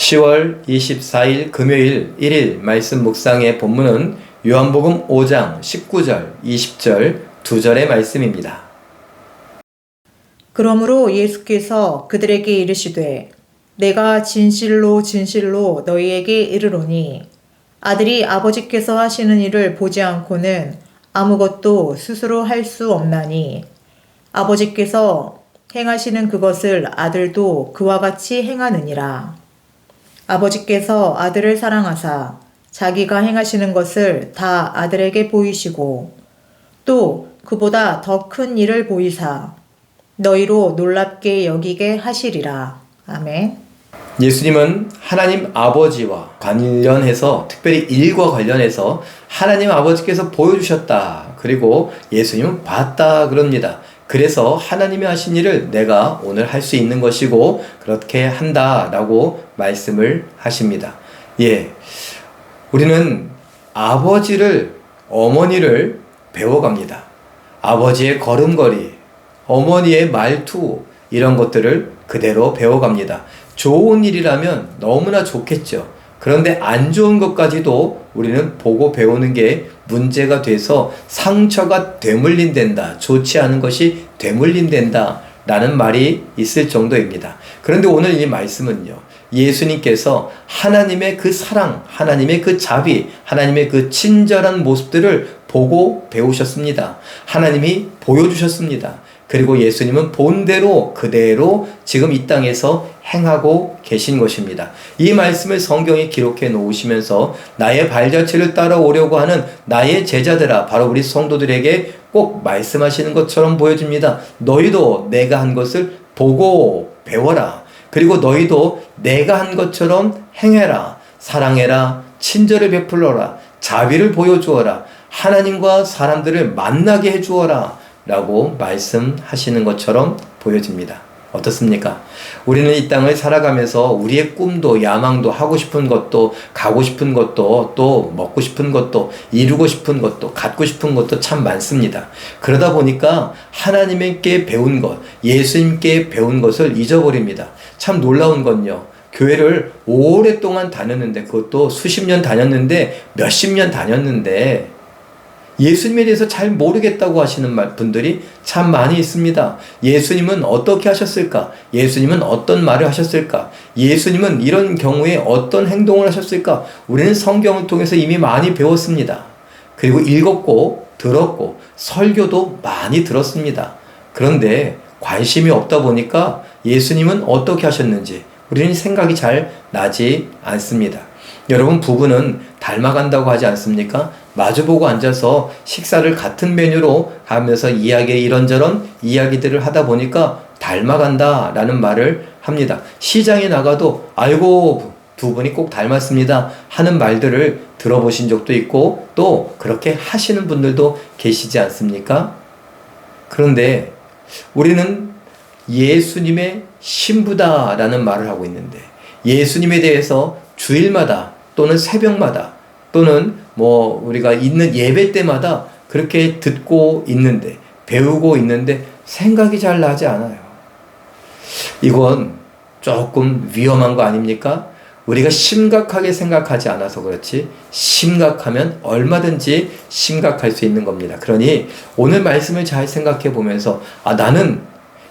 10월 24일 금요일 1일 말씀 묵상의 본문은 요한복음 5장 19절, 20절, 2절의 말씀입니다. 그러므로 예수께서 그들에게 이르시되 내가 진실로 진실로 너희에게 이르노니 아들이 아버지께서 하시는 일을 보지 않고는 아무것도 스스로 할 수 없나니 아버지께서 행하시는 그것을 아들도 그와 같이 행하느니라. 아버지께서 아들을 사랑하사 자기가 행하시는 것을 다 아들에게 보이시고 또 그보다 더 큰 일을 보이사 너희로 놀랍게 여기게 하시리라. 아멘. 예수님은 하나님 아버지와 관련해서 특별히 일과 관련해서 하나님 아버지께서 보여주셨다. 그리고 예수님은 봤다 그럽니다. 그래서 하나님이 하신 일을 내가 오늘 할 수 있는 것이고 그렇게 한다라고 말씀을 하십니다. 우리는 아버지를, 어머니를 배워갑니다. 아버지의 걸음걸이, 어머니의 말투 이런 것들을 그대로 배워갑니다. 좋은 일이라면 너무나 좋겠죠. 그런데 안 좋은 것까지도 우리는 보고 배우는 게 문제가 돼서 상처가 되물림된다. 좋지 않은 것이 되물림된다. 라는 말이 있을 정도입니다. 그런데 오늘 이 말씀은요. 예수님께서 하나님의 그 사랑, 하나님의 그 자비, 하나님의 그 친절한 모습들을 보고 배우셨습니다. 하나님이 보여주셨습니다. 그리고 예수님은 본대로 그대로 지금 이 땅에서 행하고 계신 것입니다. 이 말씀을 성경에 기록해 놓으시면서 나의 발자취를 따라오려고 하는 나의 제자들아, 바로 우리 성도들에게 꼭 말씀하시는 것처럼 보여집니다. 너희도 내가 한 것을 보고 배워라. 그리고 너희도 내가 한 것처럼 행해라. 사랑해라. 친절을 베풀어라. 자비를 보여주어라. 하나님과 사람들을 만나게 해주어라. 라고 말씀하시는 것처럼 보여집니다. 어떻습니까? 우리는 이 땅을 살아가면서 우리의 꿈도 야망도 하고 싶은 것도 가고 싶은 것도 또 먹고 싶은 것도 이루고 싶은 것도 갖고 싶은 것도 참 많습니다. 그러다 보니까 하나님께 배운 것, 예수님께 배운 것을 잊어버립니다. 참 놀라운 건요. 교회를 오랫동안 다녔는데 그것도 수십 년 다녔는데 몇십 년 다녔는데 예수님에 대해서 잘 모르겠다고 하시는 분들이 참 많이 있습니다. 예수님은 어떻게 하셨을까? 예수님은 어떤 말을 하셨을까? 예수님은 이런 경우에 어떤 행동을 하셨을까? 우리는 성경을 통해서 이미 많이 배웠습니다. 그리고 읽었고 들었고 설교도 많이 들었습니다. 그런데 관심이 없다 보니까 예수님은 어떻게 하셨는지 우리는 생각이 잘 나지 않습니다. 여러분, 부부는 닮아간다고 하지 않습니까? 마주보고 앉아서 식사를 같은 메뉴로 하면서 이런저런 이야기들을 하다 보니까 닮아간다라는 말을 합니다. 시장에 나가도 아이고 두 분이 꼭 닮았습니다 하는 말들을 들어보신 적도 있고 또 그렇게 하시는 분들도 계시지 않습니까? 그런데 우리는 예수님의 신부다라는 말을 하고 있는데 예수님에 대해서 주일마다 또는 새벽마다 또는 우리가 있는 예배 때마다 그렇게 듣고 있는데 배우고 있는데 생각이 잘 나지 않아요. 이건 조금 위험한 거 아닙니까? 우리가 심각하게 생각하지 않아서 그렇지 심각하면 얼마든지 심각할 수 있는 겁니다. 그러니 오늘 말씀을 잘 생각해 보면서 나는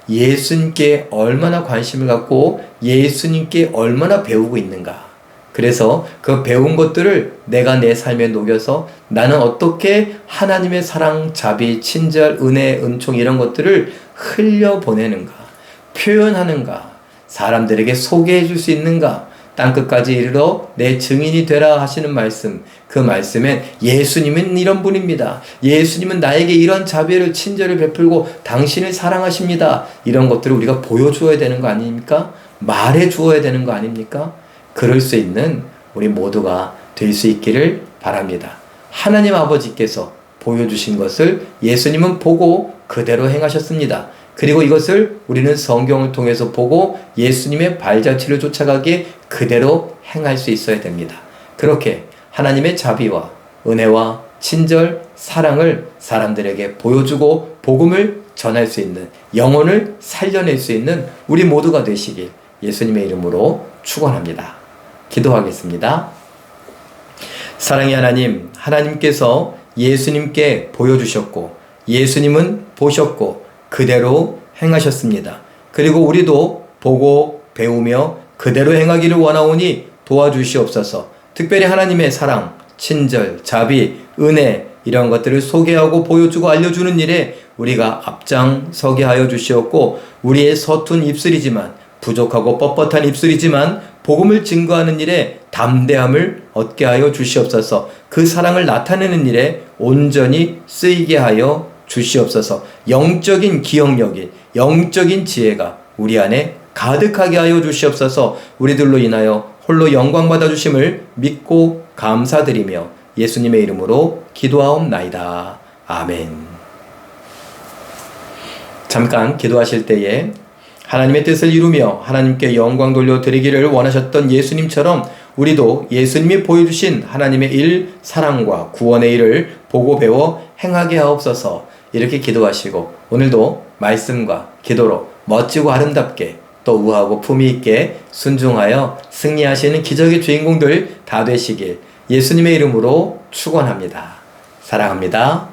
예수님께 얼마나 관심을 갖고 예수님께 얼마나 배우고 있는가. 그래서 그 배운 것들을 내가 내 삶에 녹여서 나는 어떻게 하나님의 사랑, 자비, 친절, 은혜, 은총 이런 것들을 흘려보내는가, 표현하는가, 사람들에게 소개해 줄 수 있는가, 땅끝까지 이르러 내 증인이 되라 하시는 말씀, 그 말씀엔 예수님은 이런 분입니다. 예수님은 나에게 이런 자비를 친절을 베풀고 당신을 사랑하십니다. 이런 것들을 우리가 보여주어야 되는 거 아닙니까? 말해 주어야 되는 거 아닙니까? 그럴 수 있는 우리 모두가 될 수 있기를 바랍니다. 하나님 아버지께서 보여주신 것을 예수님은 보고 그대로 행하셨습니다. 그리고 이것을 우리는 성경을 통해서 보고 예수님의 발자취를 쫓아가기에 그대로 행할 수 있어야 됩니다. 그렇게 하나님의 자비와 은혜와 친절, 사랑을 사람들에게 보여주고 복음을 전할 수 있는, 영혼을 살려낼 수 있는 우리 모두가 되시길 예수님의 이름으로 축원합니다. 기도하겠습니다. 사랑의 하나님, 하나님께서 예수님께 보여주셨고 예수님은 보셨고 그대로 행하셨습니다. 그리고 우리도 보고 배우며 그대로 행하기를 원하오니 도와주시옵소서. 특별히 하나님의 사랑, 친절, 자비, 은혜 이런 것들을 소개하고 보여주고 알려주는 일에 우리가 앞장서게 하여 주시옵고 우리의 서툰 입술이지만 부족하고 뻣뻣한 입술이지만 복음을 증거하는 일에 담대함을 얻게 하여 주시옵소서. 그 사랑을 나타내는 일에 온전히 쓰이게 하여 주시옵소서. 영적인 기억력이, 영적인 지혜가 우리 안에 가득하게 하여 주시옵소서. 우리들로 인하여 홀로 영광 받아 주심을 믿고 감사드리며 예수님의 이름으로 기도하옵나이다. 아멘. 잠깐 기도하실 때에 하나님의 뜻을 이루며 하나님께 영광 돌려드리기를 원하셨던 예수님처럼 우리도 예수님이 보여주신 하나님의 일, 사랑과 구원의 일을 보고 배워 행하게 하옵소서. 이렇게 기도하시고 오늘도 말씀과 기도로 멋지고 아름답게 또 우아하고 품위 있게 순종하여 승리하시는 기적의 주인공들 다 되시길 예수님의 이름으로 축원합니다. 사랑합니다.